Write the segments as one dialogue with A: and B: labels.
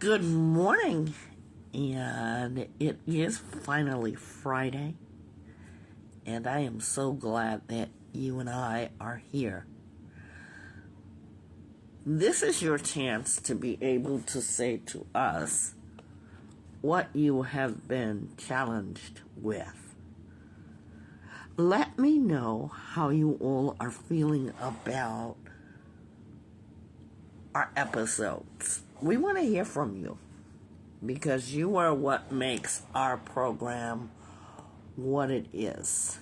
A: Good morning, and it is finally Friday, and I am so glad that you and I are here. This is your chance to be able to say to us what you have been challenged with. Let me know how you all are feeling about our episodes. We want to hear from you, because you are what makes our program what it is.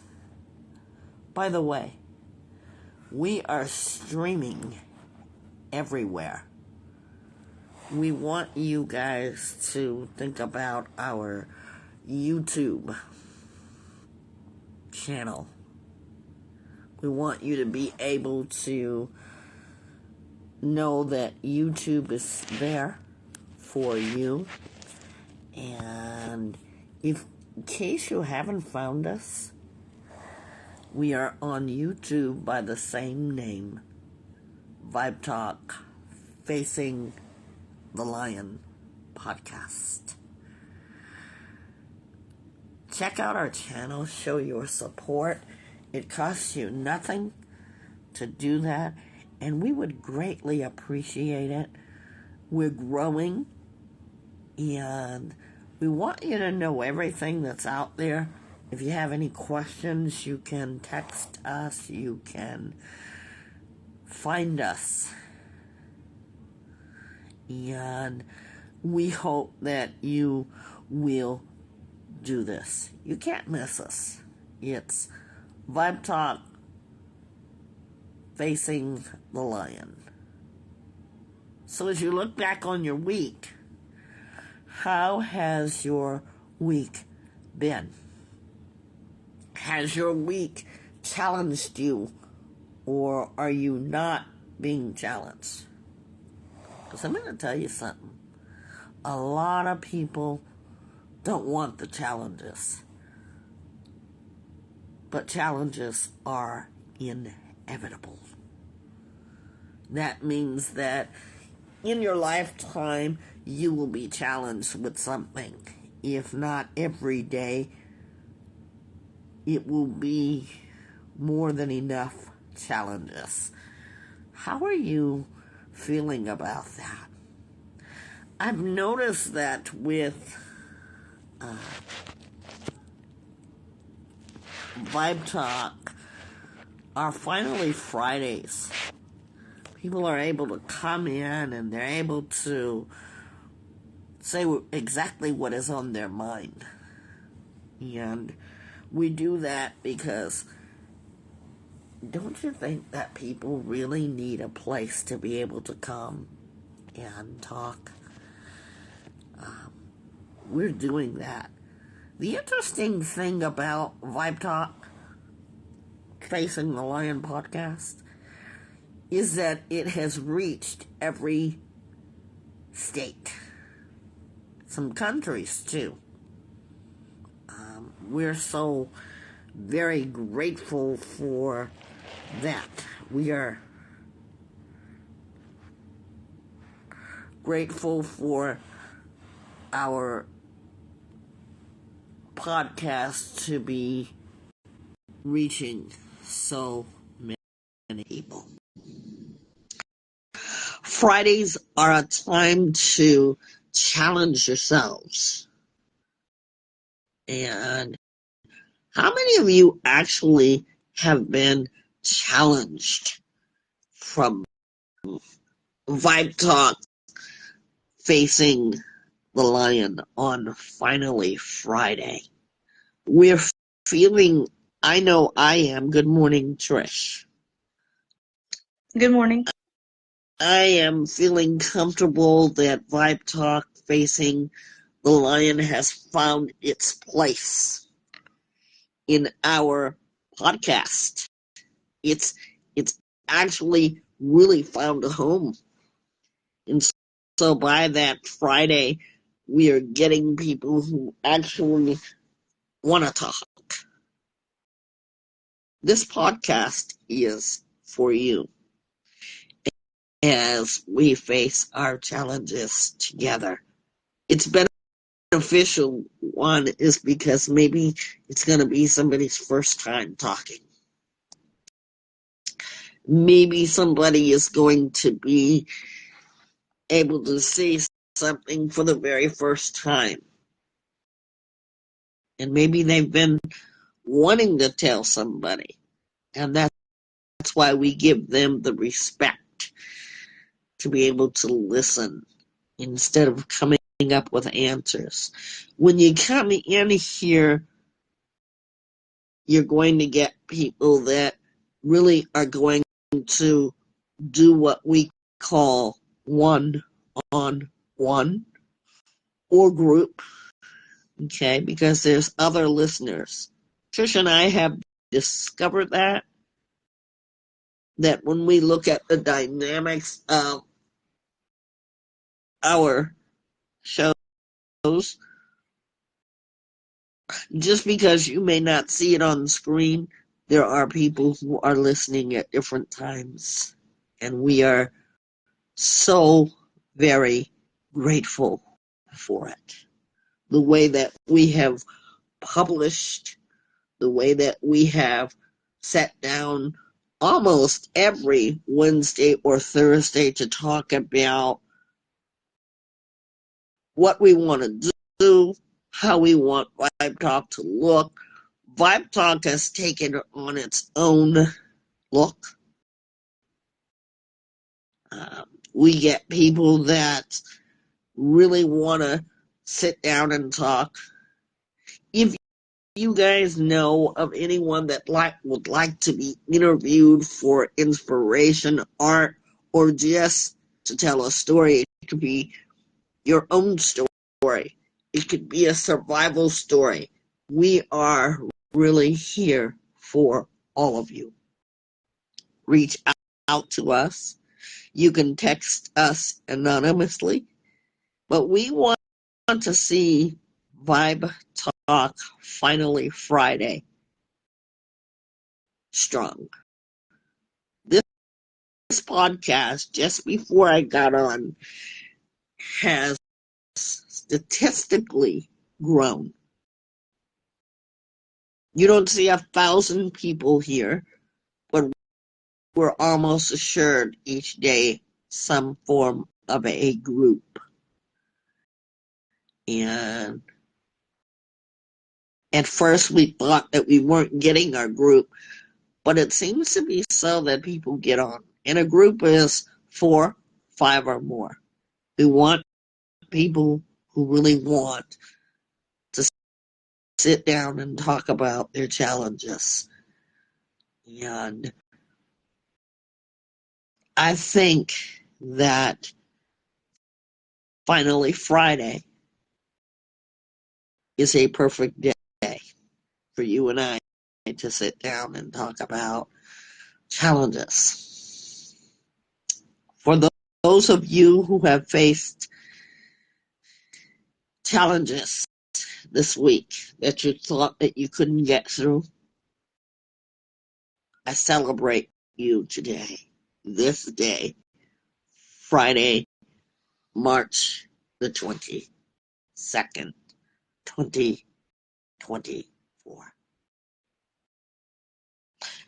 A: By the way, we are streaming everywhere. We want you guys to think about our YouTube channel. We want you to be able to know that YouTube is there for you. And in case you haven't found us, we are on YouTube by the same name, Vibe Talk Facing the Lion podcast. Check out our channel, show your support. It costs you nothing to do that, and we would greatly appreciate it. We're growing, and we want you to know everything that's out there. If you have any questions, you can text us, you can find us. And we hope that you will do this. You can't miss us. It's Vibe Talk Facing the Lion. So as you look back on your week, how has your week been? Has your week challenged you, or are you not being challenged? Because I'm going to tell you something. A lot of people don't want the challenges. But challenges are inevitable. That means that in your lifetime, you will be challenged with something. If not every day, it will be more than enough challenges. How are you feeling about that? I've noticed that with Vibe Talk, our Finally Fridays, people are able to come in and they're able to say exactly what is on their mind. And we do that because don't you think that people really need a place to be able to come and talk? We're doing that. The interesting thing about Vibe Talk Facing the Lion podcast is that it has reached every state. Some countries, too. We're so very grateful for that. We are grateful for our podcast to be reaching so many people. Fridays are a time to challenge yourselves. And how many of you actually have been challenged from Vibe Talk Facing the Lion on Finally Friday? We're feeling, I know I am. Good morning, Trish.
B: Good morning.
A: I am feeling comfortable that Vibe Talk Facing the Lion has found its place in our podcast. It's actually really found a home. And so by that Friday, we are getting people who actually want to talk. This podcast is for you as we face our challenges together. it's beneficial. One is because maybe it's going to be somebody's first time talking. Maybe somebody is going to be able to say something for the very first time. And maybe they've been wanting to tell somebody. And that's why we give them the respect to be able to listen instead of coming up with answers. When you come in here, you're going to get people that really are going to do what we call one-on-one or group, okay, because there's other listeners. Trish and I have discovered that when we look at the dynamics of our shows, just because you may not see it on the screen, there are people who are listening at different times. And we are so very grateful for it. The way that we have published, the way that we have sat down almost every Wednesday or Thursday to talk about what we want to do, how we want Vibe Talk to look. Vibe Talk has taken on its own look. We get people that really want to sit down and talk. If you guys know of anyone that would like to be interviewed for inspiration, art, or just to tell a story, it could be your own story. It could be a survival story. We are really here for all of you. Reach out to us. You can text us anonymously, but we want to see Vibe Talk finally Friday strong. This podcast, just before I got on, has statistically grown. You don't see 1,000 people here, but we're almost assured each day some form of a group. And at first we thought that we weren't getting our group, but it seems to be so that people get on. And a group is 4, 5 or more. We want people who really want to sit down and talk about their challenges. And I think that finally Friday is a perfect day for you and I to sit down and talk about challenges. For those of you who have faced challenges this week that you thought that you couldn't get through, I celebrate you today, this day, Friday, March the 22nd, 2024.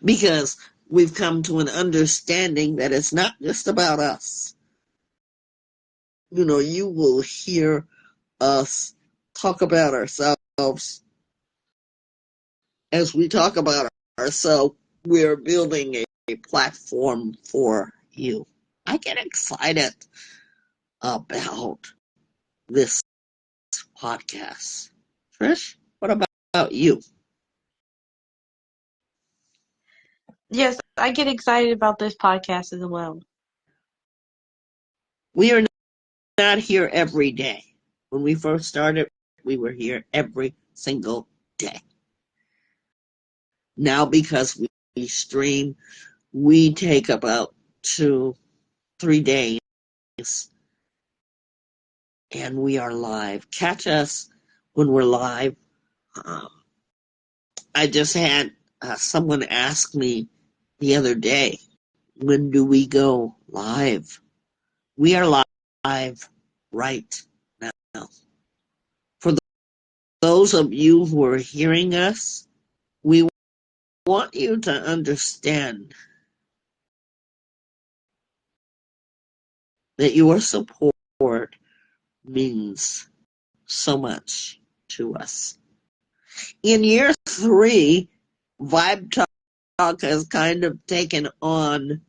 A: Because we've come to an understanding that it's not just about us. You know, you will hear us talk about ourselves. As we talk about ourselves, we're building a platform for you. I get excited about this podcast. Trish, what about you?
B: Yes, I get excited about this podcast as well.
A: We are not here every day. When we first started, we were here every single day. Now, because we stream, we take about 2-3 days and we are live. Catch us when we're live. I just had someone ask me the other day, when do we go live? We are live right now. those of you who are hearing us, we want you to understand that your support means so much to us. In year 3, Vibe Talk has kind of taken on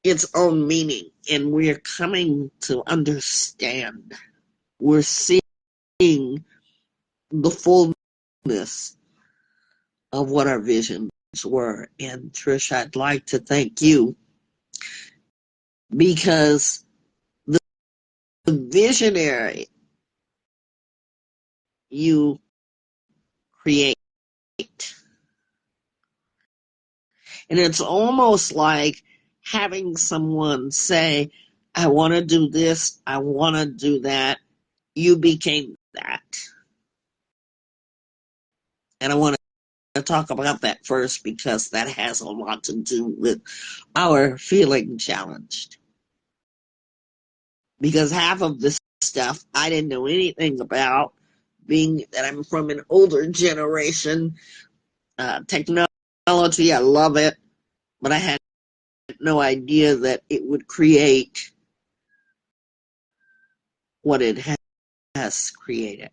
A: its own meaning, and we're coming to understand. We're seeing the fullness of what our visions were. And Trish, I'd like to thank you because the visionary you create. And it's almost like having someone say, I want to do this, I want to do that. You became that. And I want to talk about that first because that has a lot to do with our feeling challenged. Because half of this stuff I didn't know anything about, being that I'm from an older generation. Technology, I love it, but I had no idea that it would create what it has created.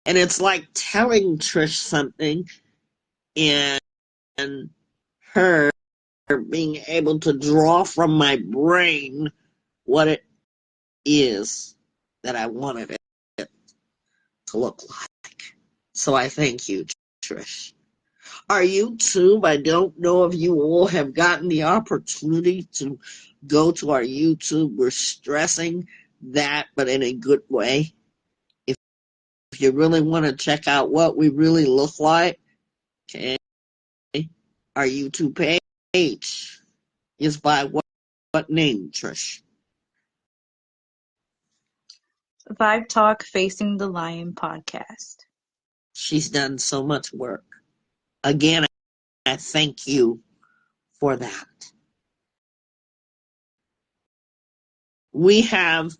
A: And it's like telling Trish something and her being able to draw from my brain what it is that I wanted it to look like. So I thank you, Trish. Our YouTube, I don't know if you all have gotten the opportunity to go to our YouTube. We're stressing that, but in a good way. If you really want to check out what we really look like, okay, our YouTube page is by what name, Trish?
B: Vibe Talk Facing the Lion podcast.
A: She's done so much work. Again, I thank you for that. We have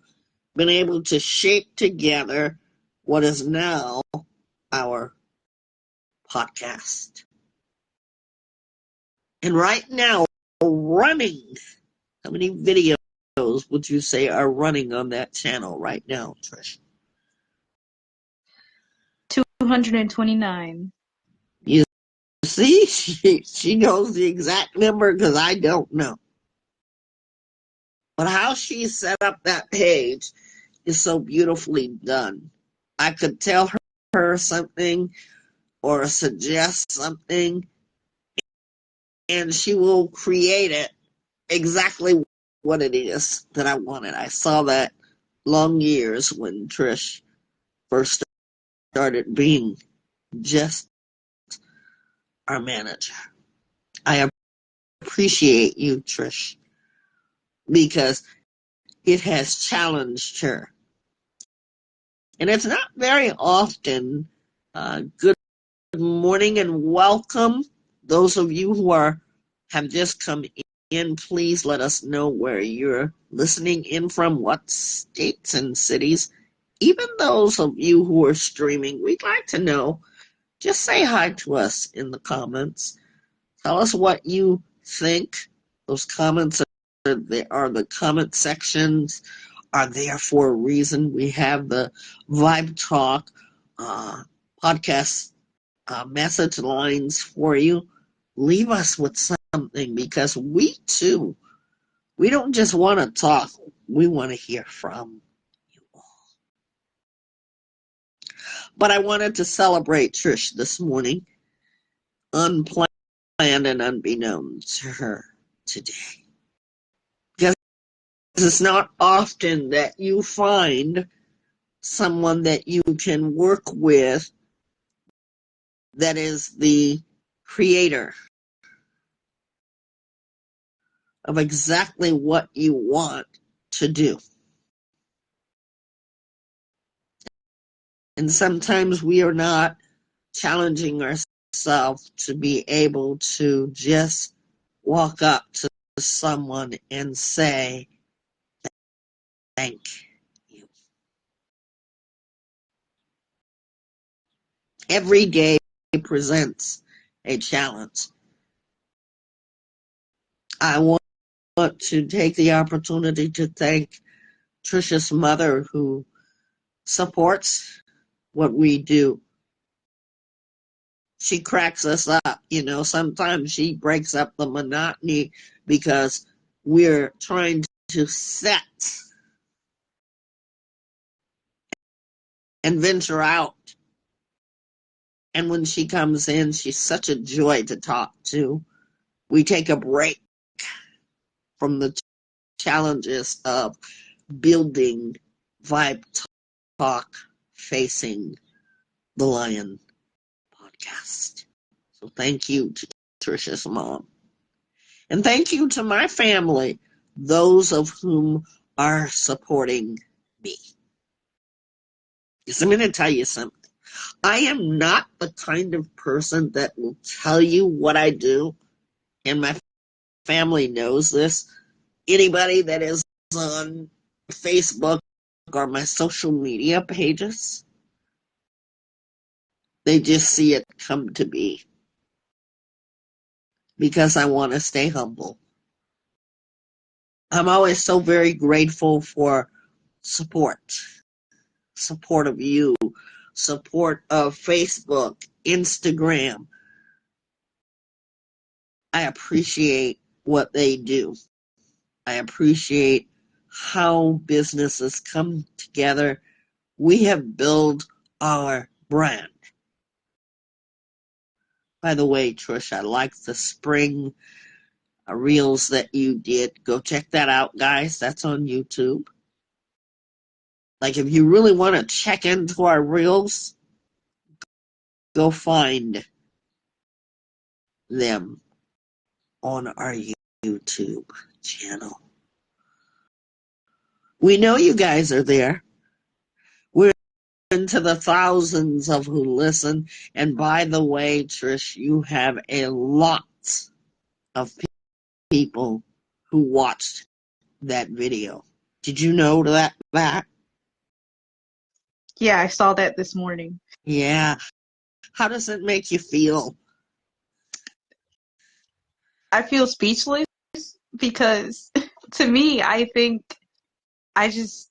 A: been able to shape together what is now our podcast. And right now, running, how many videos would you say are running on that channel right now, Trish?
B: 229.
A: You see, she knows the exact number because I don't know. But how she set up that page is so beautifully done. I could tell her something or suggest something, and she will create it exactly what it is that I wanted. I saw that long years when Trish first started being just our manager. I appreciate you, Trish, because it has challenged her. And it's not very often. Good morning and welcome. Those of you who have just come in, please let us know where you're listening in from, what states and cities. Even those of you who are streaming, we'd like to know. Just say hi to us in the comments. Tell us what you think. Those comments are the comment sections are there for a reason. We have the Vibe Talk podcast message lines for you. Leave us with something because we too, we don't just want to talk. We want to hear from you all. But I wanted to celebrate Trish this morning, unplanned and unbeknown to her today. Because it's not often that you find someone that you can work with that is the creator of exactly what you want to do. And sometimes we are not challenging ourselves to be able to just walk up to someone and say, thank you. Every day presents a challenge. I want to take the opportunity to thank Trisha's mother, who supports what we do. She cracks us up. Sometimes she breaks up the monotony because we're trying to set and venture out. And when she comes in, she's such a joy to talk to. We take a break from the challenges of building Vibe Talk Facing the Lion podcast. So thank you to Trisha's mom. And thank you to my family, those of whom are supporting me. Because I'm going to tell you something. I am not the kind of person that will tell you what I do, and my family knows this. Anybody that is on Facebook or my social media pages, they just see it come to be because I want to stay humble. I'm always so very grateful for support of you, support of Facebook, Instagram. I appreciate what they do. I appreciate how businesses come together. We have built our brand. By the way, Trish, I like the spring reels that you did. Go check that out, guys. That's on YouTube. Like, if you really want to check into our reels, go find them on our YouTube channel. We know you guys are there. We're into the thousands of who listen. And by the way, Trish, you have a lot of people who watched that video. Did you know that?
B: Yeah, I saw that this morning.
A: Yeah. How does it make you feel?
B: I feel speechless because to me, I think I just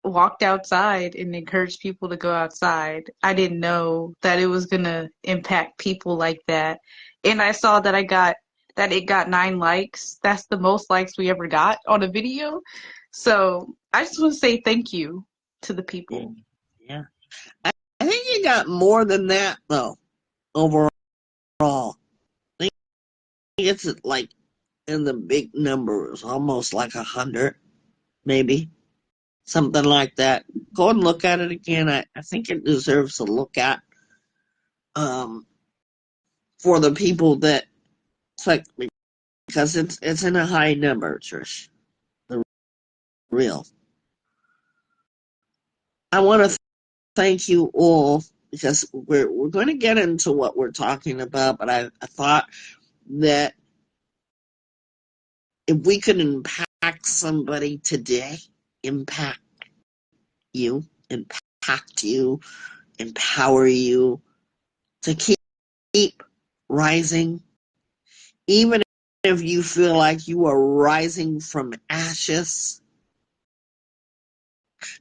B: walked outside and encouraged people to go outside. I didn't know that it was gonna impact people like that. And I saw that it got 9 likes. That's the most likes we ever got on a video. So I just want to say thank you to the people.
A: Yeah. I think you got more than that, though, overall. I think it's like in the big numbers, almost like 100, maybe. Something like that. Go and look at it again. I think it deserves a look at um, for the people that click, because it's in a high number, Trish. The real. I want to thank you all because we're going to get into what we're talking about, but I thought that if we could impact somebody today, impact you, impact you, empower you to keep rising, even if you feel like you are rising from ashes,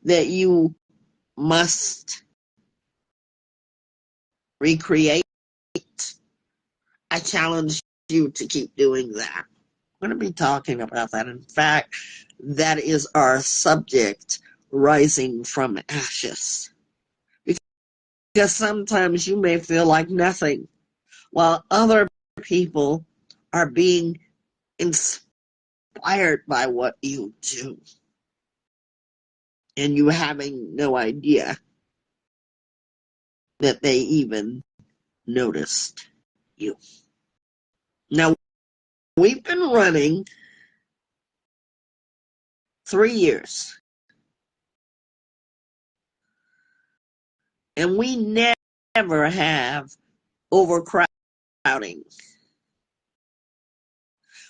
A: that you must recreate. I challenge you to keep doing that. We're going to be talking about that. In fact, that is our subject, rising from ashes. Because sometimes you may feel like nothing, while other people are being inspired by what you do. And you having no idea that they even noticed you. Now, we've been running 3 years, and we never have overcrowding.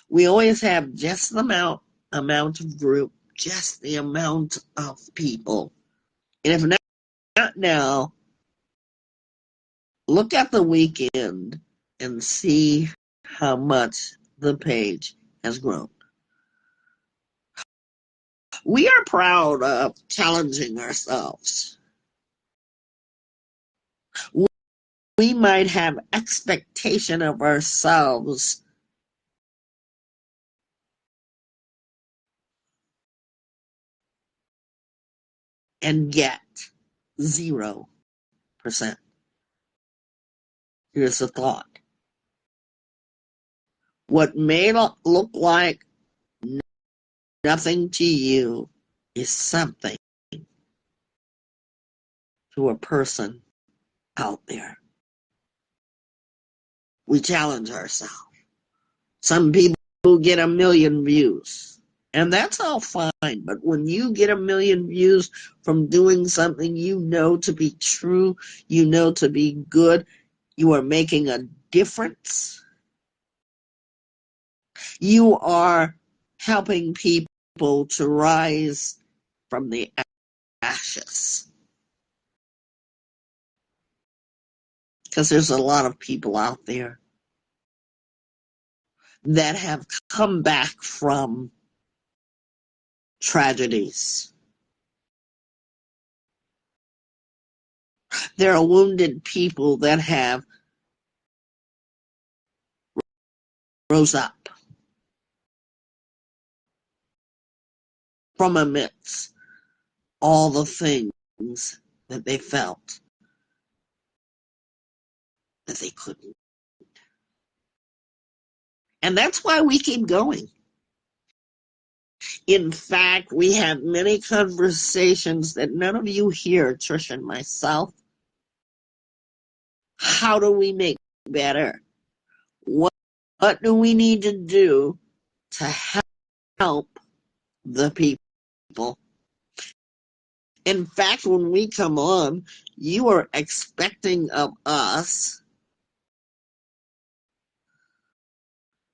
A: We always have just the amount of group, just the amount of people. And if not now, Look at the weekend and see how much the page has grown. We are proud of challenging ourselves. We might have expectation of ourselves and get 0%. Here's the thought. What may look like nothing to you is something to a person out there. We challenge ourselves. Some people get 1 million views, and that's all fine. But when you get 1 million views from doing something you know to be true, you know to be good, you are making a difference. You are helping people to rise from the ashes. Because there's a lot of people out there that have come back from tragedies. There are wounded people that have rose up from amidst all the things that they felt that they couldn't. And that's why we keep going. In fact, we have many conversations that none of you hear, Trish and myself. How do we make better? What do we need to do to help the people? In fact, when we come on, you are expecting of us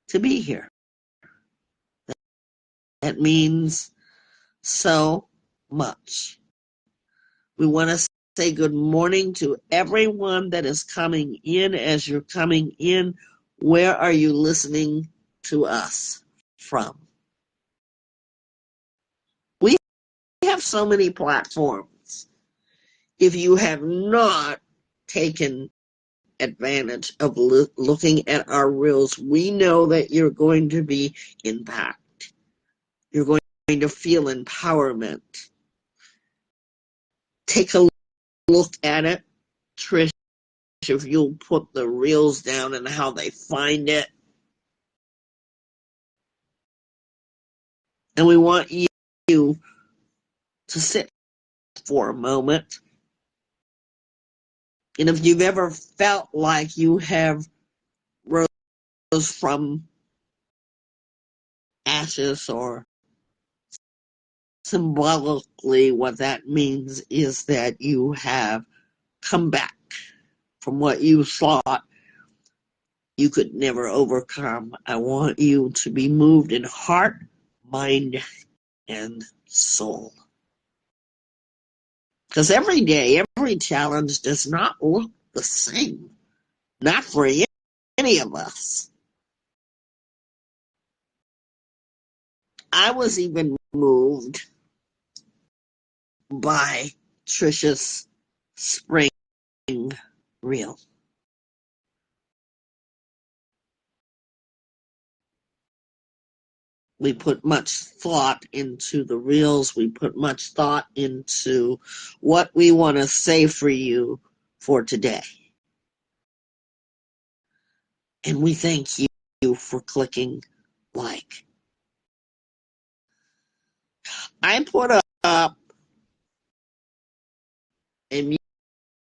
A: to be here. That means so much. We want to say good morning to everyone that is coming in. As you're coming in, where are you listening to us from? We have so many platforms. If you have not taken advantage of looking at our reels, we know that you're going to be impacted. You're going to feel empowerment. Take a look at it. Trish, if you'll put the reels down and how they find it. And we want you to sit for a moment. And if you've ever felt like you have rose from ashes, or symbolically what that means is that you have come back from what you thought you could never overcome, I want you to be moved in heart, mind, and soul. Because every day, every challenge does not look the same. Not for any of us. I was even moved by Trisha's spring reel. We put much thought into the reels. We put much thought into what we want to say for you for today. And we thank you for clicking like. I put up a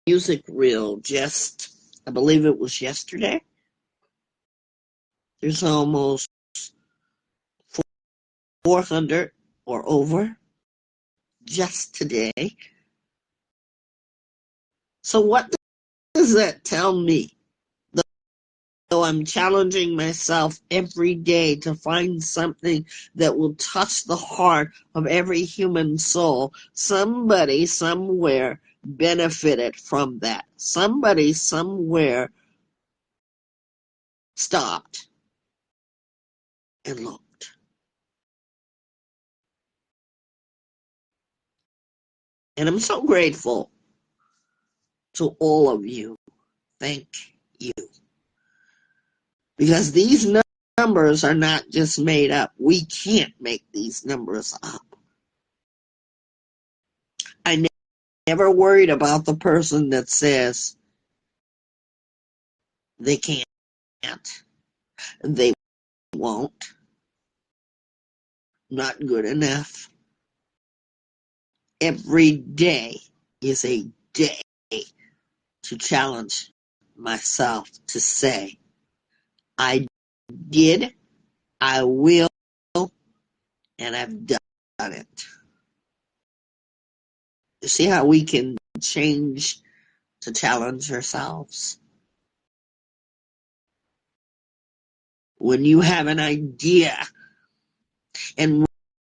A: music reel just, I believe it was yesterday. There's almost 400 or over just today. So what does that tell me? Though I'm challenging myself every day to find something that will touch the heart of every human soul, somebody somewhere benefited from that. Somebody somewhere stopped and looked. And I'm so grateful to all of you. Thank you. Because these numbers are not just made up. We can't make these numbers up. I never worried about the person that says they can't, they won't, not good enough. Every day is a day to challenge myself to say, I did, I will, and I've done it. You see how we can change to challenge ourselves? When you have an idea and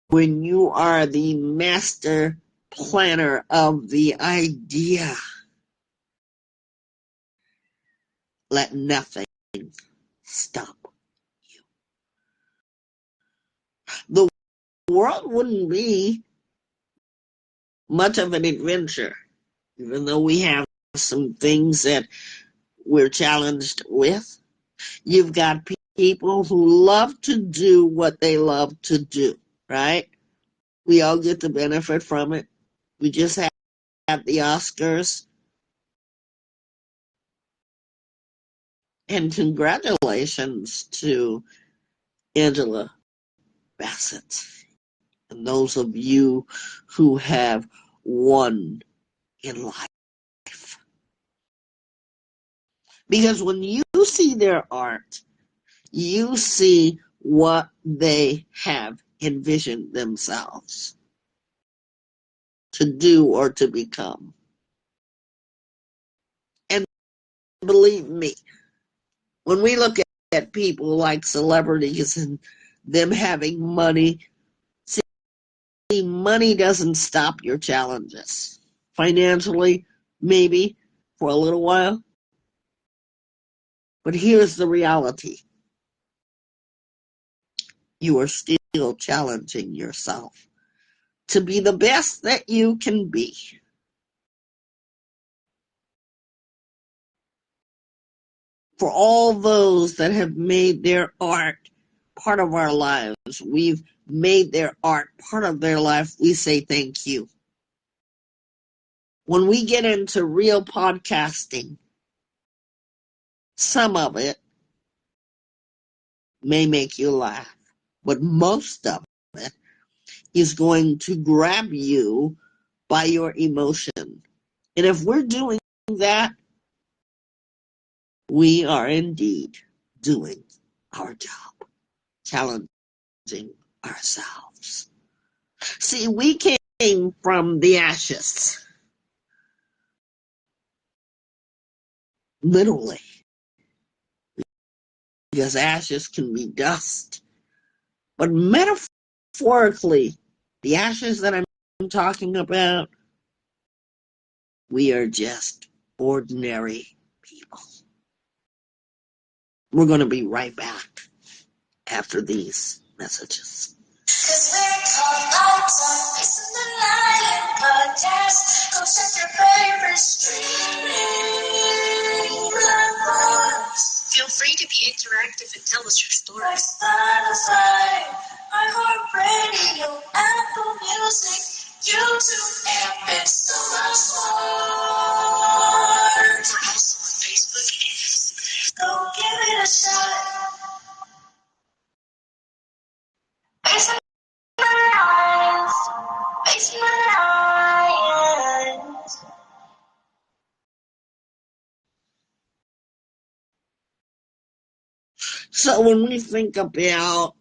A: when you are the master planner of the idea, let nothing stop you. The world wouldn't be much of an adventure, even though we have some things that we're challenged with. You've got people who love to do what they love to do, right? We all get the benefit from it. We just have the Oscars. And congratulations to Angela Bassett and those of you who have won in life. Because when you see their art, you see what they have envisioned themselves to do or to become. And believe me, when we look at people like celebrities and them having money, see, money doesn't stop your challenges. Financially, maybe for a little while. But here's the reality. You are still challenging yourself to be the best that you can be. For all those that have made their art part of our lives, we've made their art part of their life, we say thank you. When we get into real podcasting, some of it may make you laugh, but most of it is going to grab you by your emotion. And if we're doing that, we are indeed doing our job, challenging ourselves. See, we came from the ashes, literally, because ashes can be dust. But metaphorically, the ashes that I'm talking about, we are just ordinary people. We're going to be right back after these messages. 'Cause we're called vibetalkfacingthelionpodcast. Go check your favorite streaming platforms. Feel free to be interactive and tell us your story. Like Spotify, iHeartRadio, Apple Music, YouTube, and so much more. We're also on Facebook and Instagram. Go give it a shot. Facing the lions, facing the lions. So when we think about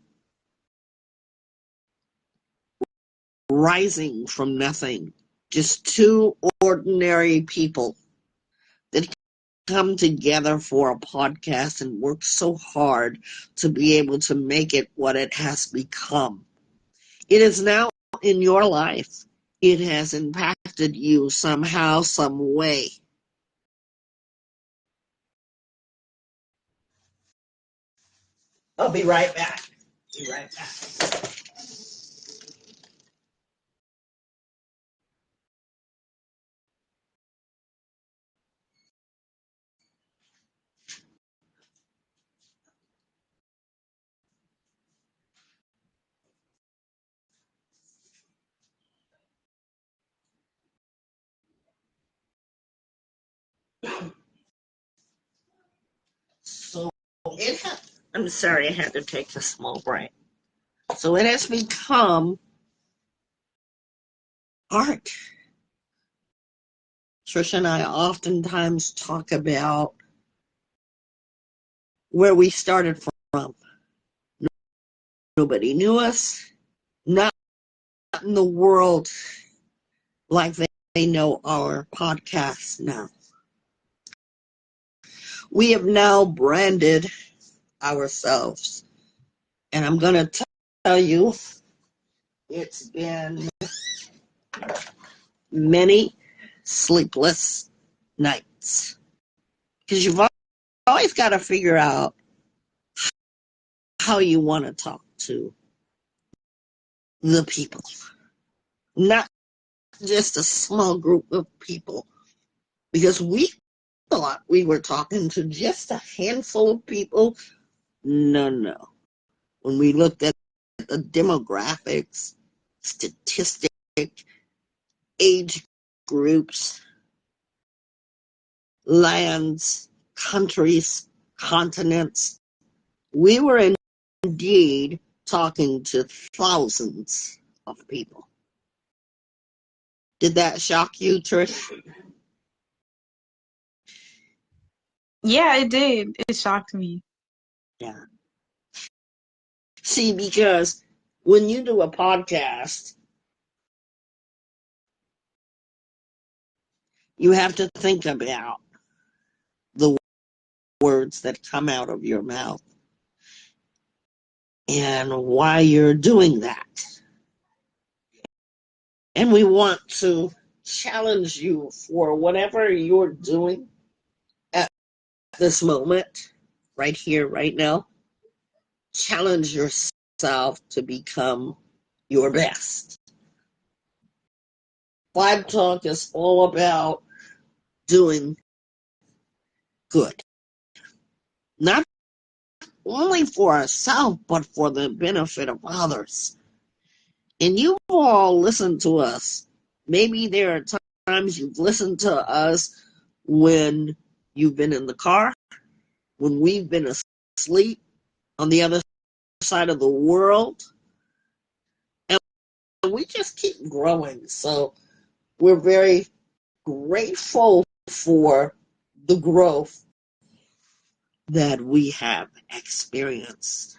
A: rising from nothing, just two ordinary people that come together for a podcast and work so hard to be able to make it what it has become. It is now in your life. it has impacted you somehow, some way. I'll be right back. Be right back. So I'm sorry, I had to take a small break. So it has become art. Trish and I oftentimes talk about where we started from. Nobody knew us, not in the world like they know our podcast now. We have now branded ourselves. And I'm going to tell you, it's been many sleepless nights. Because you've always got to figure out how you want to talk to the people. Not just a small group of people. Because we thought we were talking to just a handful of people. No. When we looked at the demographics, statistic, age groups, lands, countries, continents, we were indeed talking to thousands of people. Did that shock you, Trish?
B: Yeah, it did. It shocked me.
A: Yeah. See, because when you do a podcast, you have to think about the words that come out of your mouth and why you're doing that. And we want to challenge you for whatever you're doing at this moment, right here, right now. Challenge yourself to become your best. Vibe Talk is all about doing good. Not only for ourselves, but for the benefit of others. And you all listen to us. Maybe there are times you've listened to us when you've been in the car, when we've been asleep on the other side of the world. And we just keep growing. So we're very grateful for the growth that we have experienced.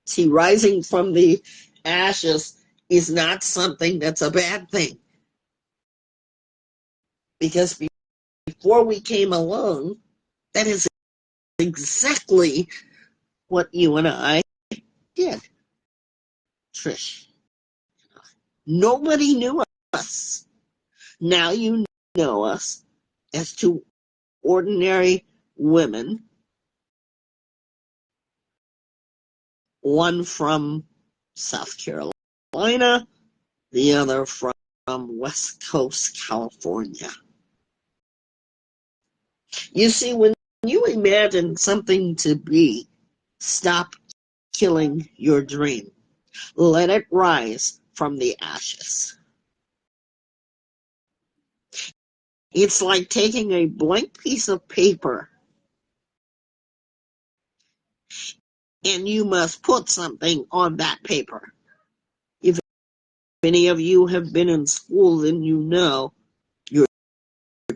A: See, rising from the ashes is not something that's a bad thing. Because before we came along, that is exactly what you and I did, Trish. Nobody knew us. Now you know us as two ordinary women, one from South Carolina, the other from West Coast, California. You see, when you imagine something to be, stop killing your dream. Let it rise from the ashes. It's like taking a blank piece of paper and you must put something on that paper. If any of you have been in school, then you know your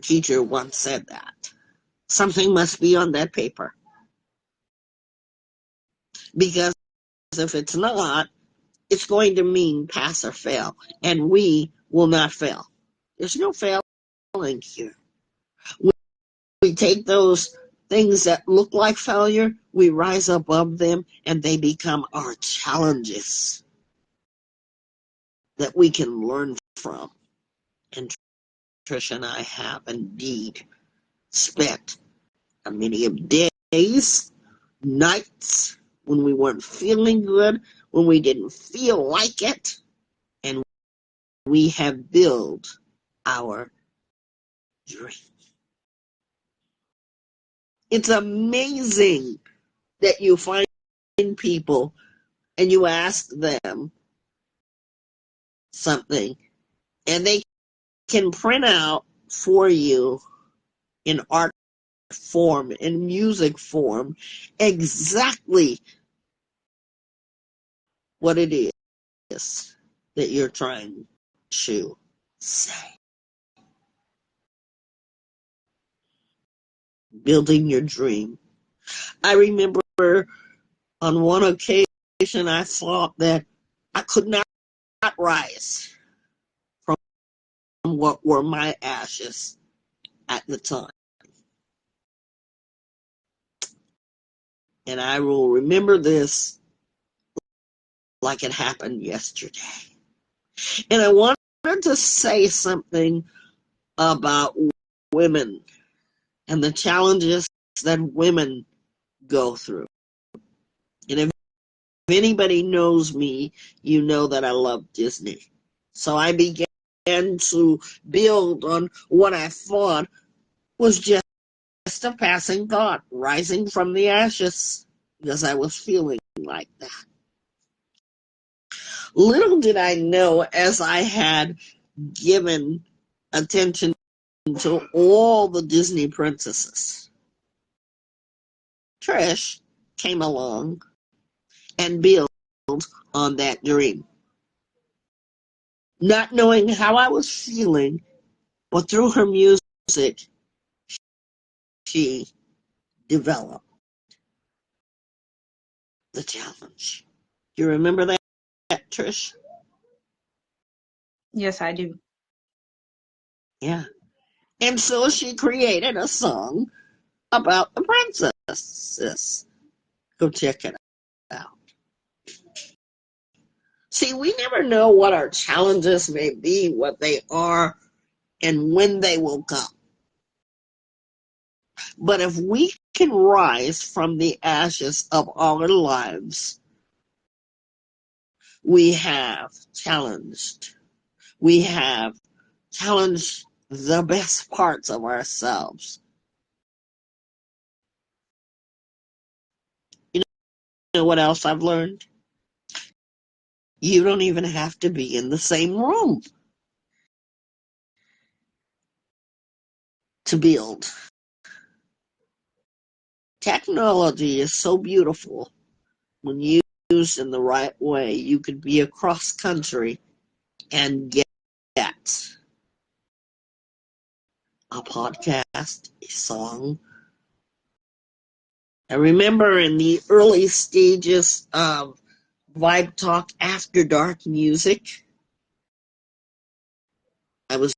A: teacher once said that. Something must be on that paper. Because if it's not, it's going to mean pass or fail. And we will not fail. There's no failing here. We take those things that look like failure, we rise above them, and they become our challenges. that we can learn from. And Trish and I have indeed spent many of days, nights, when we weren't feeling good, when we didn't feel like it, and we have built our dream. It's amazing that you find people and you ask them something and they can print out for you in art form, in music form, exactly what it is that you're trying to say. Building your dream. I remember on one occasion I thought that I could not rise from what were my ashes at the time. And I will remember this like it happened yesterday. And I wanted to say something about women and the challenges that women go through. And if anybody knows me, you know that I love Disney. So I began to build on what I thought was just a passing thought, rising from the ashes, because I was feeling like that. Little did I know, as I had given attention to all the Disney princesses, Trish came along and built on that dream. Not knowing how I was feeling, but through her music, she developed the challenge. Do you remember that, Trish?
B: Yes, I do.
A: Yeah. And so she created a song about the princesses. Go check it out. See, we never know what our challenges may be, what they are, and when they will come. But if we can rise from the ashes of our lives, we have challenged. We have challenged the best parts of ourselves. You know what else I've learned? You don't even have to be in the same room to build. Technology is so beautiful. When used in the right way, you could be across country and get a podcast, a song. I remember in the early stages of Vibe Talk After Dark music, I was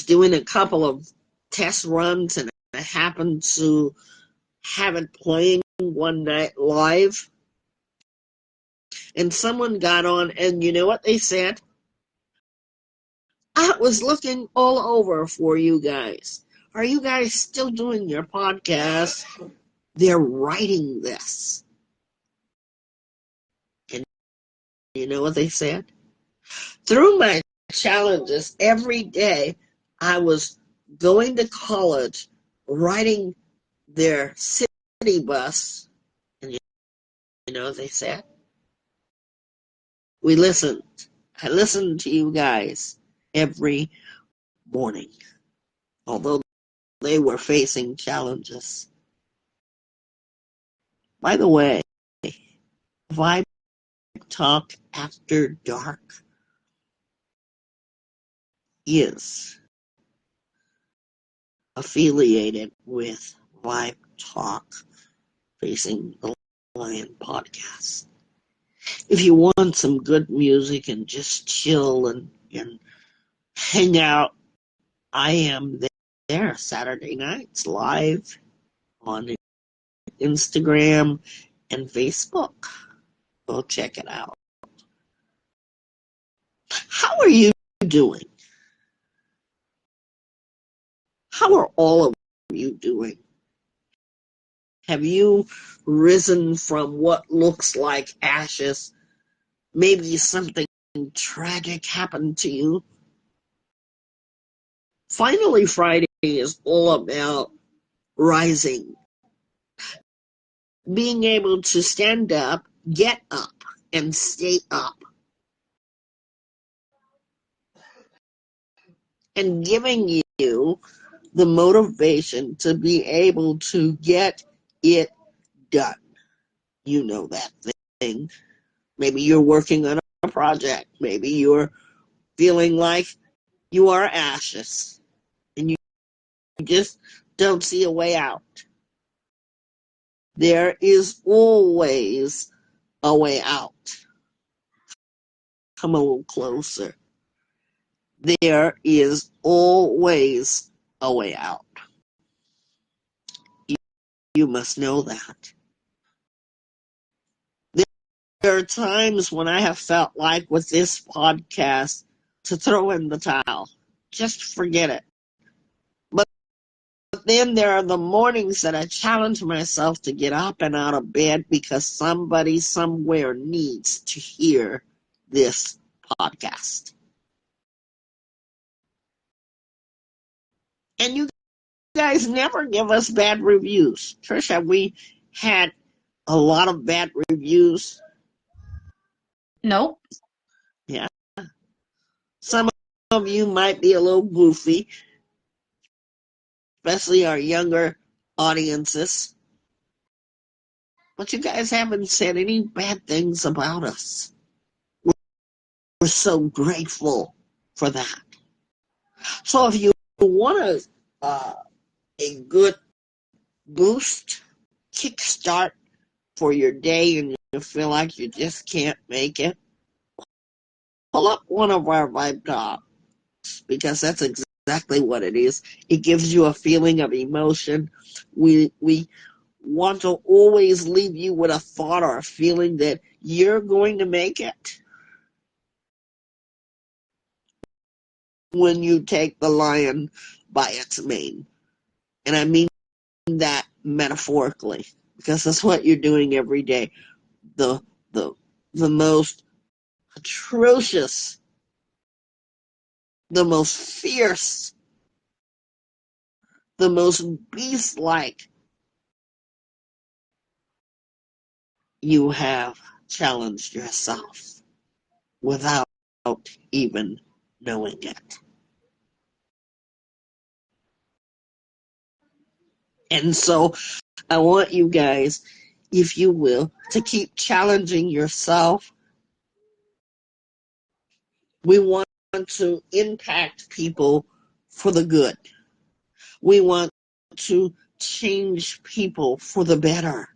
A: doing a couple of test runs and I happened to have it playing one night live. And someone got on, and you know what they said? I was looking all over for you guys. Are you guys still doing your podcast? They're writing this. And you know what they said? Through my challenges every day, I was going to college, riding their city bus. And you know what they said? We listened. I listened to you guys every morning, although they were facing challenges. By the way, Vibe Talk After Dark is affiliated with Vibe Talk Facing the Lion podcast. If you want some good music and just chill and hang out, I am there Saturday nights live on Instagram and Facebook. Go check it out. How are you doing? How are all of you doing? Have you risen from what looks like ashes? Maybe something tragic happened to you. Finally, Friday is all about rising, being able to stand up, get up, and stay up, and giving you the motivation to be able to get it done. You know that thing. Maybe you're working on a project. Maybe you're feeling like you are ashes and you just don't see a way out. There is always a way out. Come a little closer. There is always a way out. You must know that. There are times when I have felt like with this podcast to throw in the towel. Just forget it. But then there are the mornings that I challenge myself to get up and out of bed because somebody somewhere needs to hear this podcast. And you guys never give us bad reviews. Trisha, we had a lot of bad reviews.
B: Nope.
A: Yeah. Some of you might be a little goofy, especially our younger audiences. But you guys haven't said any bad things about us. We're so grateful for that. So if you want a good boost, kickstart for your day and you feel like you just can't make it, pull up one of our Vibe Talks because that's exactly what it is. It gives you a feeling of emotion. We want to always leave you with a thought or a feeling that you're going to make it when you take the lion by its mane. And I mean that metaphorically because that's what you're doing every day. The the the most atrocious, the most fierce, the most beast-like you have challenged yourself without even knowing it. And so I want you guys, if you will, to keep challenging yourself. We want to impact people for the good. We want to change people for the better.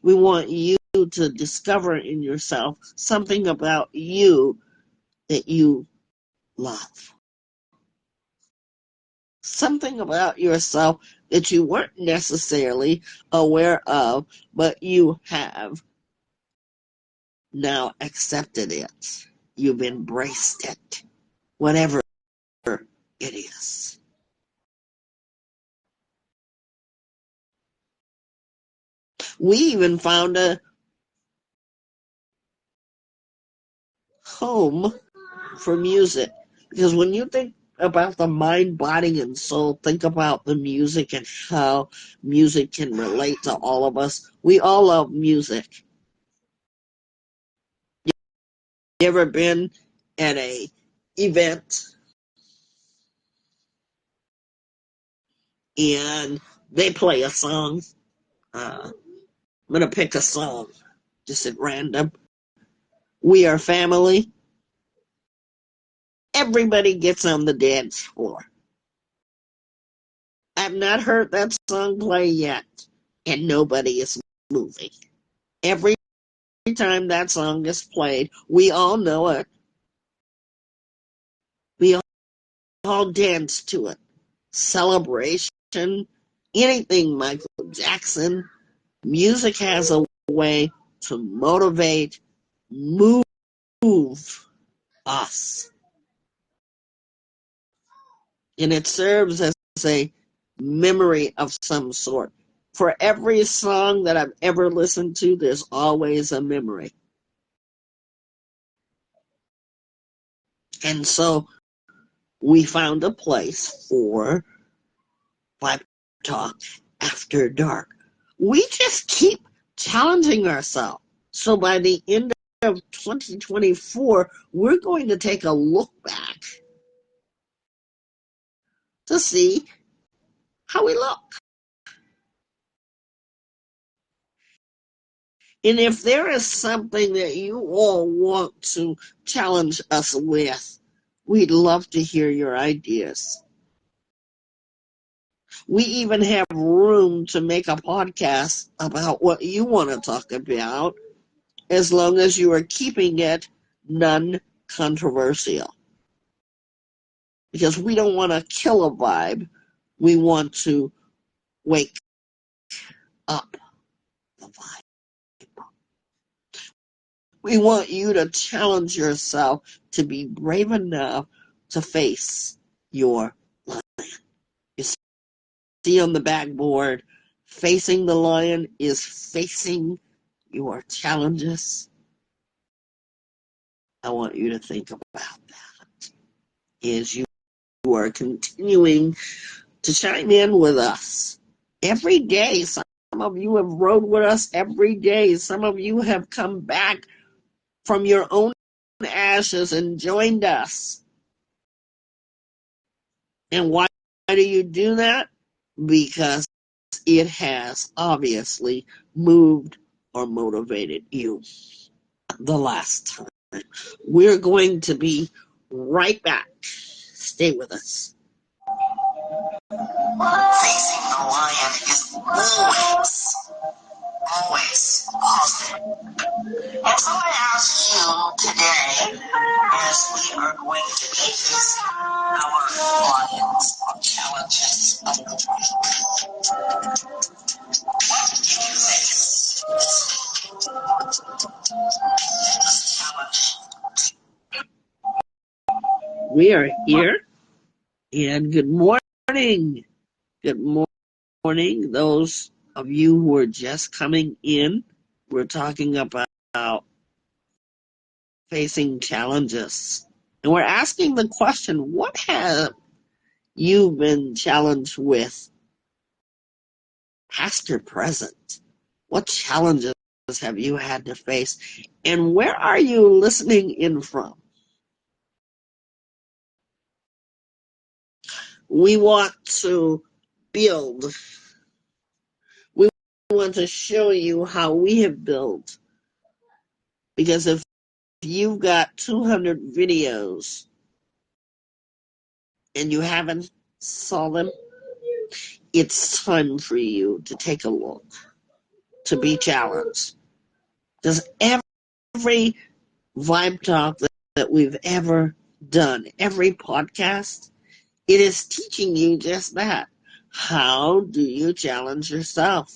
A: We want you to discover in yourself something about you that you love. Something about yourself that you weren't necessarily aware of, but you have now accepted it. You've embraced it, whatever it is. We even found a home for music. Because when you think about the mind, body, and soul, think about the music and how music can relate to all of us. We all love music. You ever been at a event and they play a song? I'm going to pick a song just at random. We Are Family. Everybody gets on the dance floor. I've not heard that song play yet, and nobody is moving. Every time that song is played, we all know it. We all dance to it. Celebration, anything Michael Jackson. Music has a way to motivate, move us. And it serves as a memory of some sort. For every song that I've ever listened to, there's always a memory. And so we found a place for Vibe Talk After Dark. We just keep challenging ourselves. So by the end of 2024, we're going to take a look back to see how we look. And if there is something that you all want to challenge us with, we'd love to hear your ideas. We even have room to make a podcast about what you want to talk about, as long as you are keeping it non-controversial. Because we don't want to kill a vibe. We want to wake up the vibe. We want you to challenge yourself to be brave enough to face your lion. You see on the backboard, facing the lion is facing your challenges. I want you to think about that as you are continuing to chime in with us every day. Some of you have rode with us every day. Some of you have come back from your own ashes and joined us. And why do you do that? Because it has obviously moved or motivated you the last time. We're going to be right back. Stay with us. Facing the lion is always positive. And so I ask you today, as we are going to be facing our lions or challenges of the week, what did you face this challenge? We are here, and good morning. Good morning, those of you who are just coming in. We're talking about facing challenges. And we're asking the question, what have you been challenged with, past or present? What challenges have you had to face? And where are you listening in from? We want to build. We want to show you how we have built. Because if you've got 200 videos and you haven't saw them, it's time for you to take a look, to be challenged. Because every Vibe Talk that we've ever done, every podcast, it is teaching you just that. How do you challenge yourself?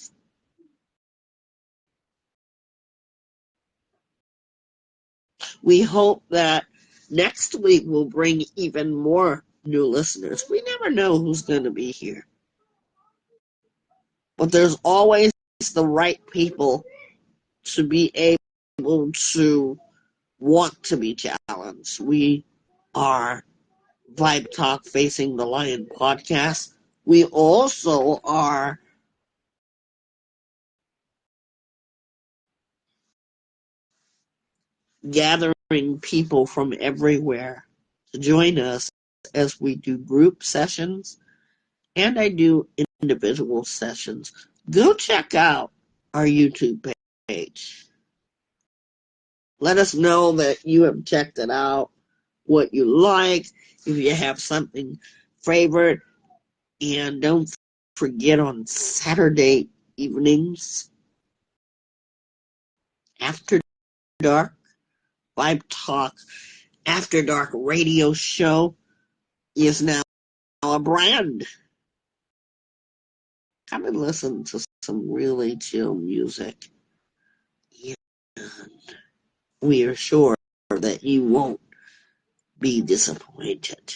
A: We hope that next week will bring even more new listeners. We never know who's going to be here. But there's always the right people to be able to want to be challenged. We are Vibe Talk Facing the Lion podcast. We also are gathering people from everywhere to join us as we do group sessions and I do individual sessions. Go check out our YouTube page. Let us know that you have checked it out, what you like, if you have something favorite. And don't forget on Saturday evenings, after dark, Vibe Talk After Dark radio show is now a brand. Come and listen to some really chill music. And we are sure that you won't be disappointed.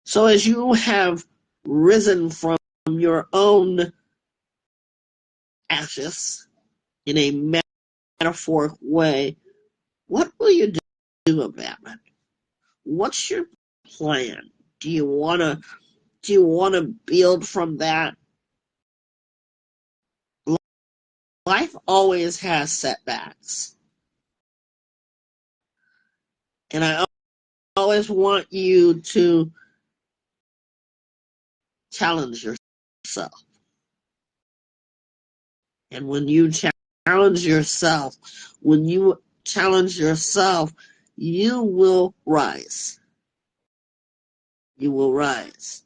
A: So as you have risen from your own ashes in a metaphoric way, what will you do about it? What's your plan? Do you want to build from that? Life always has setbacks. And I always want you to challenge yourself. And when you challenge yourself, you will rise. You will rise.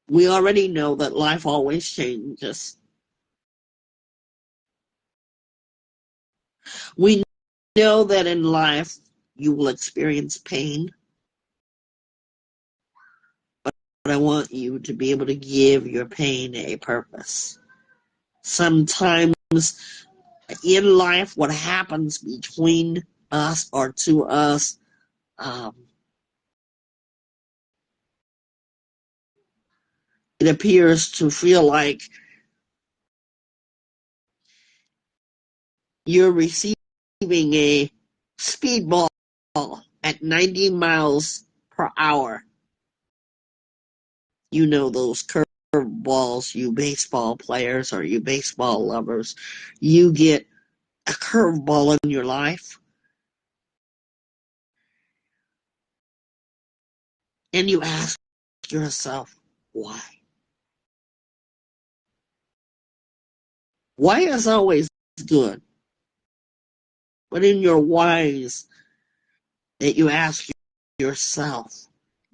A: We already know that life always changes. We know that in life you will experience pain, but I want you to be able to give your pain a purpose. Sometimes in life, what happens between us or to us, it appears to feel like you're receiving a speedball at 90 miles per hour. You know those curveballs, you baseball players or you baseball lovers. You get a curveball in your life, and you ask yourself, why? Why is always good? But in your whys that you ask yourself,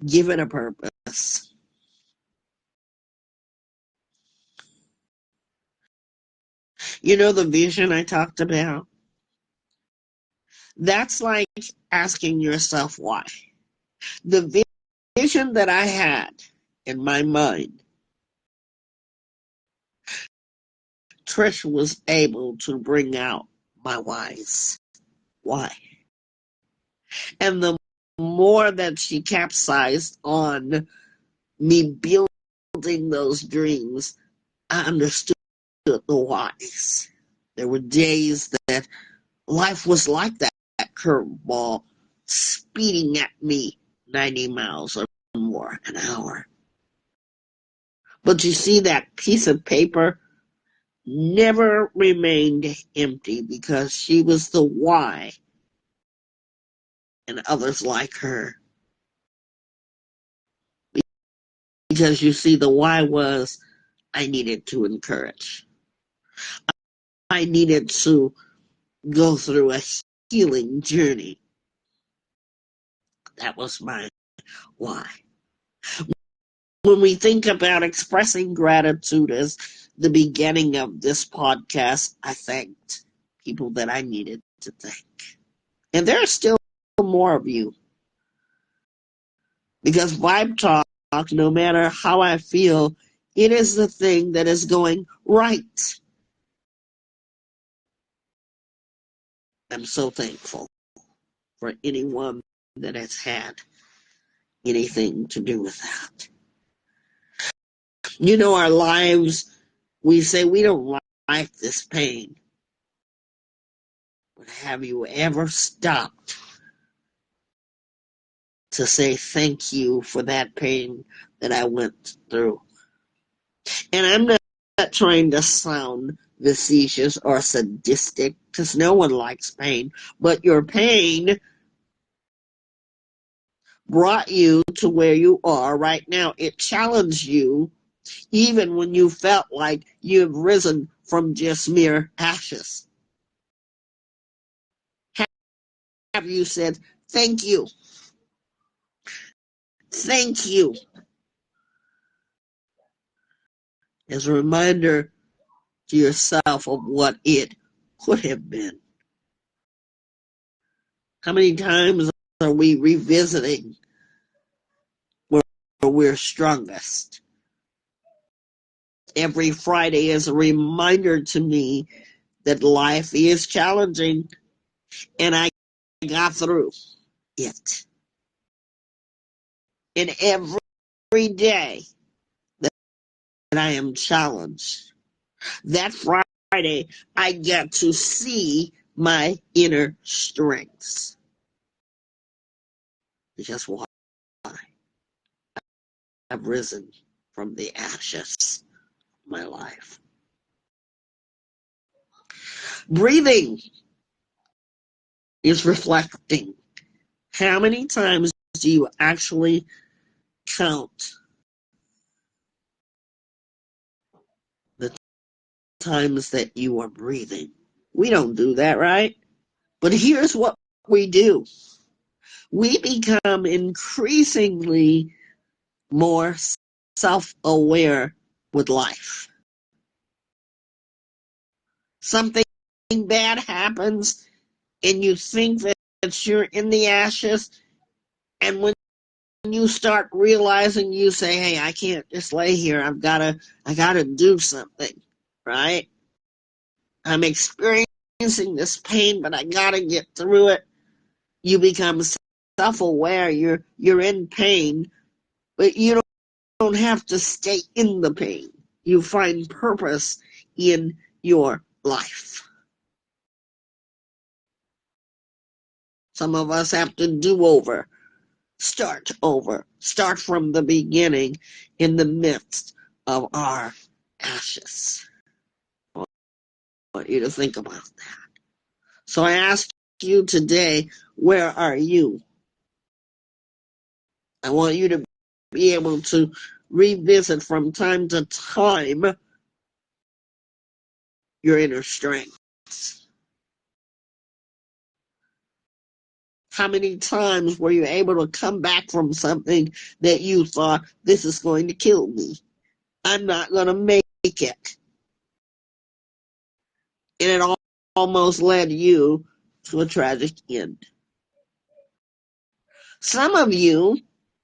A: give it a purpose. You know the vision I talked about? That's like asking yourself why. The vision that I had in my mind, Trish was able to bring out my whys. Why? And the more that she capsized on me building those dreams, I understood the whys. There were days that life was like that curveball speeding at me 90 miles or more an hour. But you see, that piece of paper never remained empty because she was the why, and others like her. Because you see, the why was I needed to encourage. I needed to go through a healing journey. That was my why. When we think about expressing gratitude as the beginning of this podcast, I thanked people that I needed to thank. And there are still more of you. Because Vibe Talk, no matter how I feel, it is the thing that is going right. I'm so thankful for anyone that has had anything to do with that. You know, our lives, we say we don't like this pain. But have you ever stopped to say thank you for that pain that I went through? And I'm not trying to sound facetious or sadistic, because no one likes pain, but your pain brought you to where you are right now. It challenged you even when you felt like you have risen from just mere ashes. Have you said, thank you, thank you, as a reminder to yourself of what it could have been? How many times are we revisiting where we're strongest? Every Friday is a reminder to me that life is challenging, and I got through it. And every day that I am challenged, that Friday, I get to see my inner strengths. Because why? I've risen from the ashes of my life. Breathing is reflecting. How many times do you actually count the times that you are breathing? We don't do that, right? But here's what we do. We become increasingly more self-aware with life. Something bad happens and you think that you're in the ashes, and when you start realizing, you say, hey, I can't just lay here. I gotta do something, right? I'm experiencing this pain, but I gotta get through it. You become self-aware. You're in pain, but you don't have to stay in the pain. You find purpose in your life. Some of us have to do over, start from the beginning in the midst of our ashes. I want you to think about that. So I ask you today, where are you? I want you to be able to revisit from time to time your inner strength. How many times were you able to come back from something that you thought, this is going to kill me? I'm not going to make it. And it almost led you to a tragic end. Some of you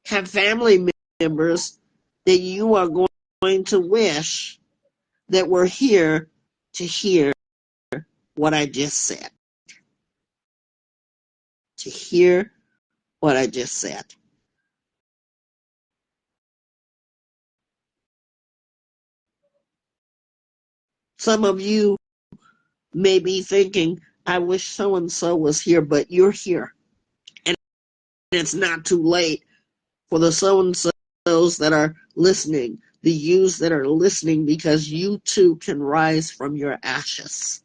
A: have family members that you are going to wish that were here to hear what I just said. To hear what I just said. Some of you may be thinking, I wish so-and-so was here, but you're here. And it's not too late for the so-and-sos that are listening, the yous that are listening, because you too can rise from your ashes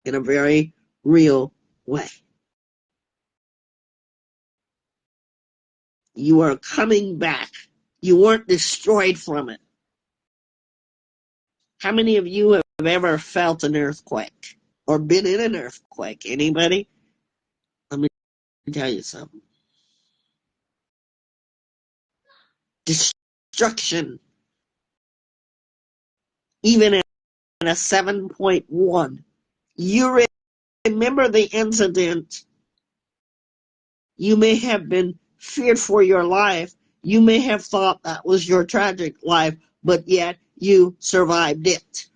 A: in a very real way. You are coming back. You weren't destroyed from it. How many of you have ever felt an earthquake or been in an earthquake? Anybody? Let me tell you something. Destruction, even at a 7.1. You remember the incident. You may have been feared for your life. You may have thought that was your tragic life, but yet you survived it.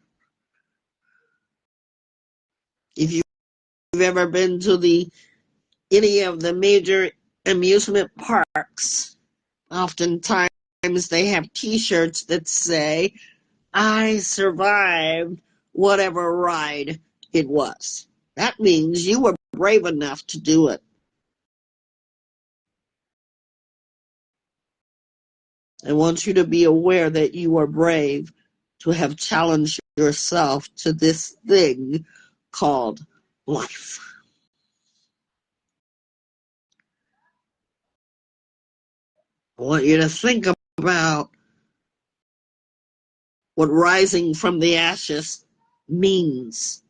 A: If you've ever been to any of the major amusement parks, oftentimes they have t-shirts that say, I survived whatever ride it was. That means you were brave enough to do it. I want you to be aware that you are brave to have challenged yourself to this thing called life. I want you to think about what rising from the ashes means.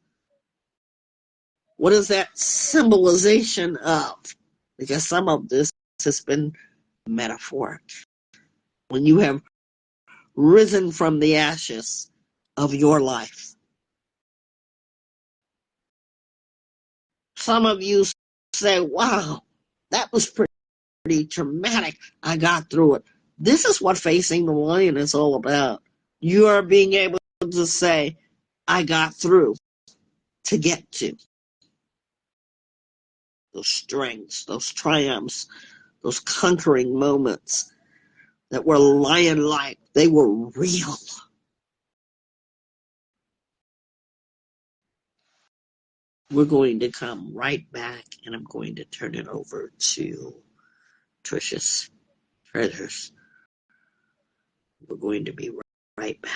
A: What is that symbolization of? Because some of this has been metaphoric. When you have risen from the ashes of your life. Some of you say, wow, that was pretty traumatic. I got through it. This is what facing the lion is all about. You are being able to say, I got through to get to those strengths, those triumphs, those conquering moments that were lion-like. They were real. We're going to come right back, and I'm going to turn it over to Trisha's Treasures. We're going to be right back.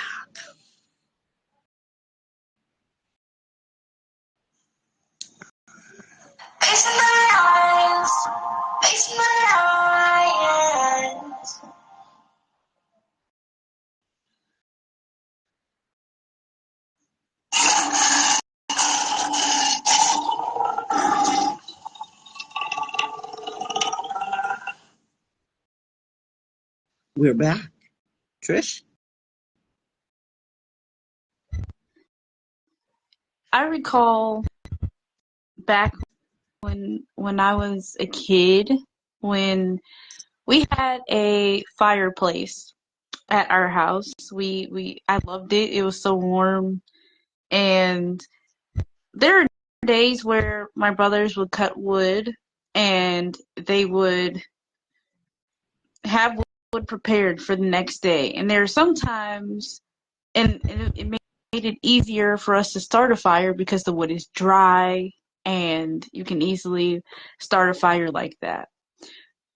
C: Facing the lions, facing the lions.
A: We're back. Trish?
B: I recall back when I was a kid, when we had a fireplace at our house. I loved it. It was so warm. And there are days where my brothers would cut wood and they would have wood prepared for the next day. And there are sometimes, and it made it easier for us to start a fire because the wood is dry and you can easily start a fire like that.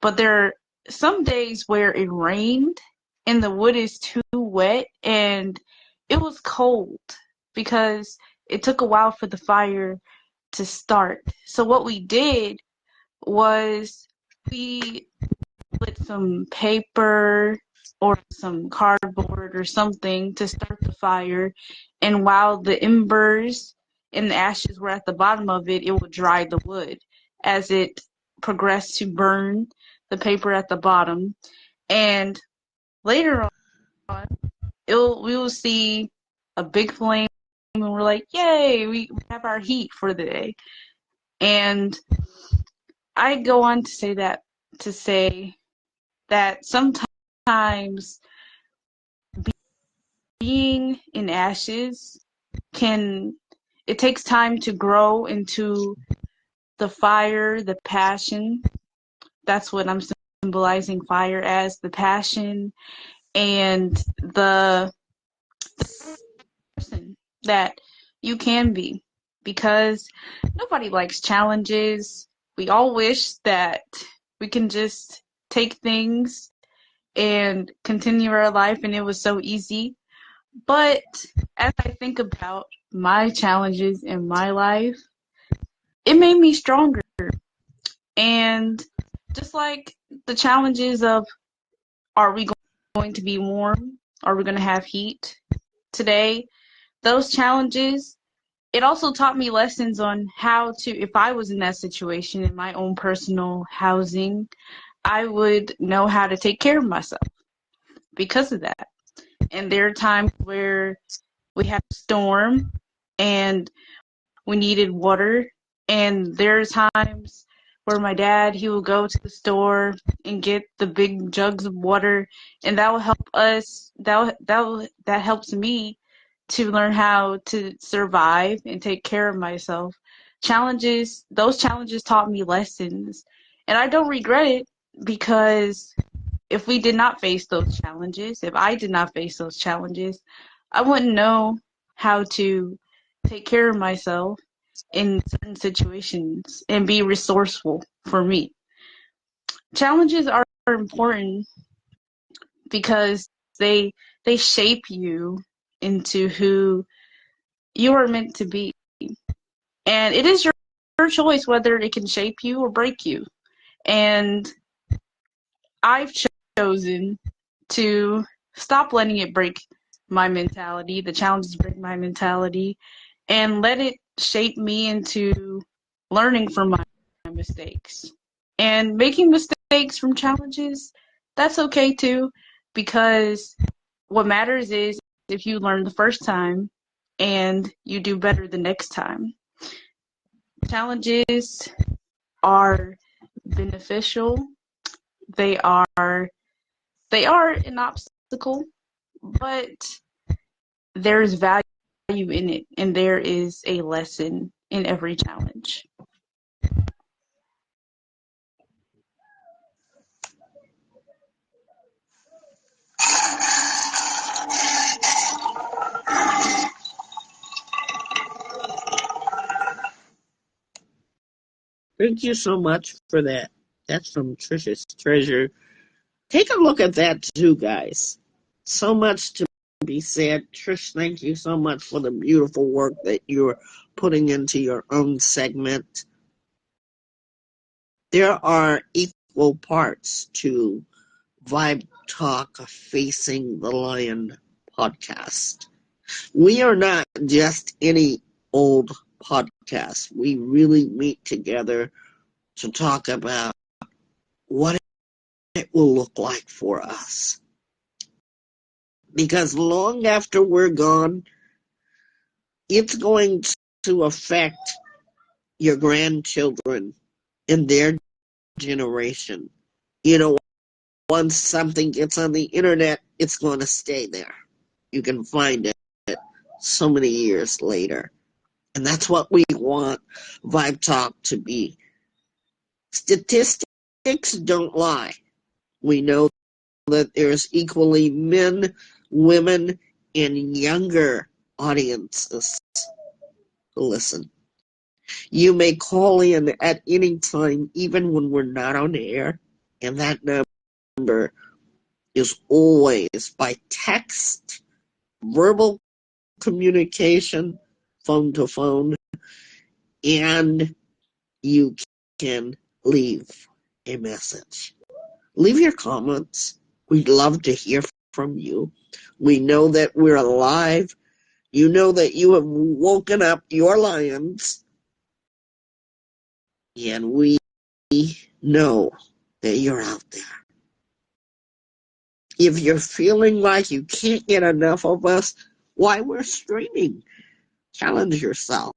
B: But there are some days where it rained and the wood is too wet and it was cold because it took a while for the fire to start. So what we did was we put some paper or some cardboard or something to start the fire, and while the embers and the ashes were at the bottom of it, it would dry the wood as it progressed to burn the paper at the bottom. And later on, we will see a big flame and we're like, yay, we have our heat for the day. And I go on to say that sometimes being in ashes it takes time to grow into the fire, the passion. That's what I'm symbolizing fire as, the passion and the person that you can be, because nobody likes challenges. We all wish that we can just take things and continue our life and it was so easy. But as I think about my challenges in my life, it made me stronger. And just like the challenges of, are we going to be warm? Are we going to have heat today? Those challenges, it also taught me lessons on how to, if I was in that situation in my own personal housing, I would know how to take care of myself because of that. And there are times where we had a storm and we needed water. And there's times where my dad, he will go to the store and get the big jugs of water, and that will help us. That helps me to learn how to survive and take care of myself. Those challenges taught me lessons, and I don't regret it, because if we did not face those challenges, if I did not face those challenges, I wouldn't know how to take care of myself in certain situations and be resourceful for me. Challenges are important because they shape you into who you are meant to be. And it is your choice whether it can shape you or break you. And I've chosen to stop letting it break my mentality, the challenges break my mentality, and let it shape me into learning from my mistakes. And making mistakes from challenges, that's okay too, because what matters is if you learn the first time and you do better the next time. Challenges are beneficial. They are an obstacle, but there's value in it, and there is a lesson in every challenge.
A: Thank you so much for that. That's from Trisha's Treasure. Take a look at that too, guys. So much to be said. Trish, thank you so much for the beautiful work that you're putting into your own segment. There are equal parts to Vibe Talk Facing the Lion podcast. We are not just any old podcast. We really meet together to talk about what it will look like for us. Because long after we're gone, it's going to affect your grandchildren and their generation. You know, once something gets on the internet, it's going to stay there. You can find it so many years later. And that's what we want Vibe Talk to be. Statistics don't lie. We know that there's equally men, women, and younger audiences to listen. You may call in at any time, even when we're not on air, and that number is always by text, verbal communication, phone to phone, and you can leave a message. Leave your comments. We'd love to hear from you. We know that we're alive. You know that you have woken up your lions, and we know that you're out there. If you're feeling like you can't get enough of us, why, we're streaming. Challenge yourself.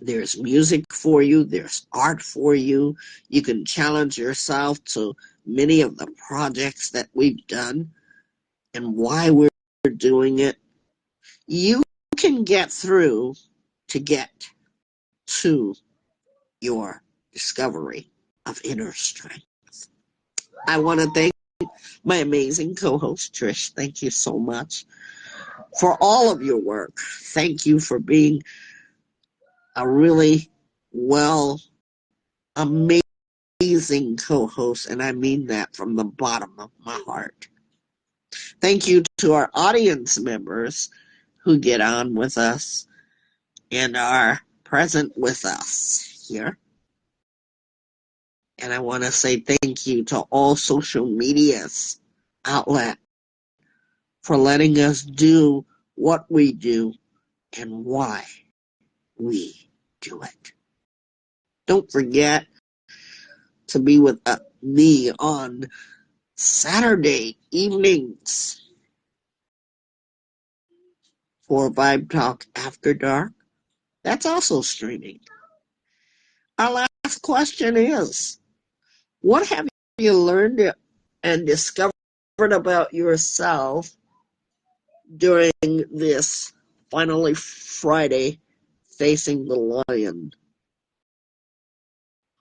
A: There's music for you. There's art for you. You can challenge yourself to many of the projects that we've done and why we're doing it. You can get through to get to your discovery of inner strength. I want to thank my amazing co-host, Trish. Thank you so much for all of your work. Thank you for being a really amazing co-host, and I mean that from the bottom of my heart. Thank you to our audience members who get on with us and are present with us here. And I want to say thank you to all social media's outlet for letting us do what we do and why we do it. Don't forget to be with me on Saturday evenings for Vibe Talk After Dark. That's also streaming. Our last question is, what have you learned and discovered about yourself during this finally Friday Facing the Lion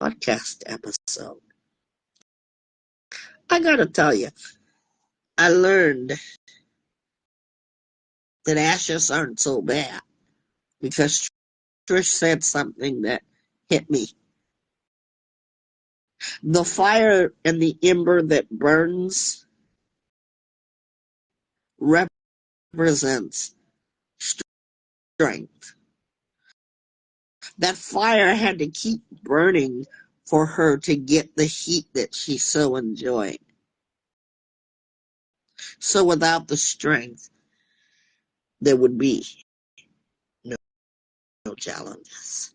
A: podcast episode? I gotta tell you, I learned that ashes aren't so bad because Trish said something that hit me. The fire and the ember that burns represents strength. That fire had to keep burning for her to get the heat that she so enjoyed. So without the strength, there would be no challenges.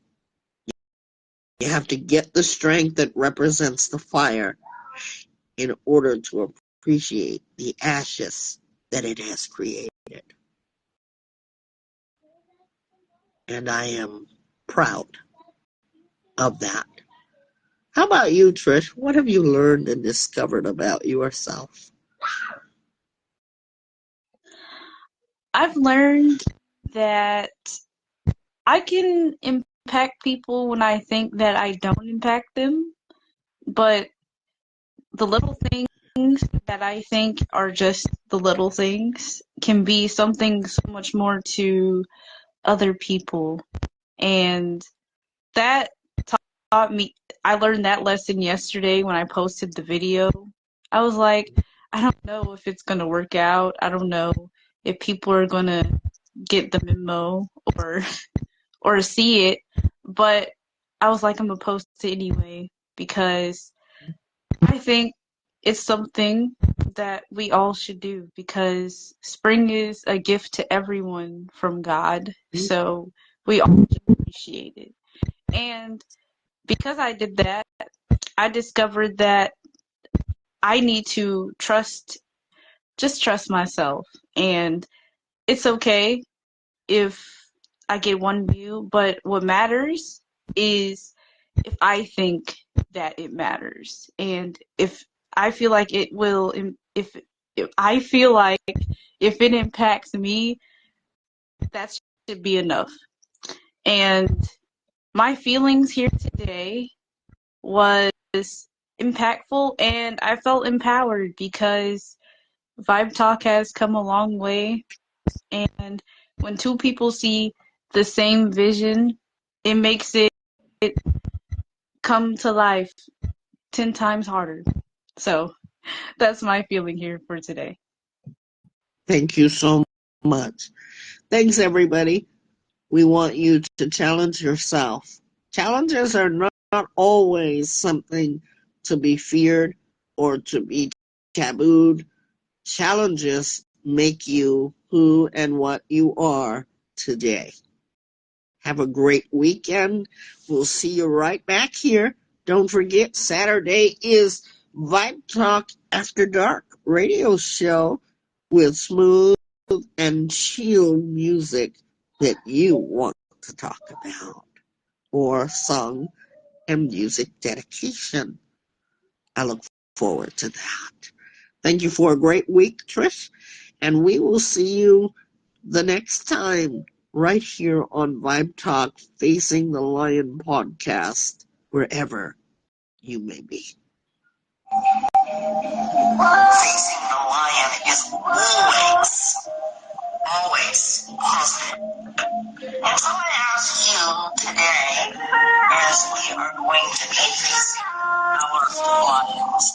A: You have to get the strength that represents the fire in order to appreciate the ashes that it has created. And I am proud of that. How about you, Trish? What have you learned and discovered about yourself?
B: I've learned that I can impact people when I think that I don't impact them, but the little things that I think are just the little things can be something so much more to other people. And that taught me, I learned that lesson yesterday when I posted the video. I was like, I don't know if it's going to work out. I don't know if people are going to get the memo or or see it, but I was like, I'm going to post it anyway because I think it's something that we all should do because spring is a gift to everyone from God. So we all should appreciate it. And because I did that, I discovered that I need to just trust myself. And it's okay if I get one view, but what matters is if I think that it matters. And if I feel like it will, if I feel like if it impacts me, that should be enough. And my feelings here today was impactful and I felt empowered because Vibe Talk has come a long way. And when two people see the same vision, it makes it come to life 10 times harder. So that's my feeling here for today.
A: Thank you so much. Thanks, everybody. We want you to challenge yourself. Challenges are not always something to be feared or to be tabooed. Challenges make you who and what you are today. Have a great weekend. We'll see you right back here. Don't forget, Saturday is Vibe Talk After Dark radio show with smooth and chill music that you want to talk about, or song and music dedication. I look forward to that. Thank you for a great week, Trish, and we will see you the next time right here on Vibe Talk Facing the Lion podcast, wherever you may be.
C: Facing the lion is always positive. And so I ask you today, as we are going to be facing our lions,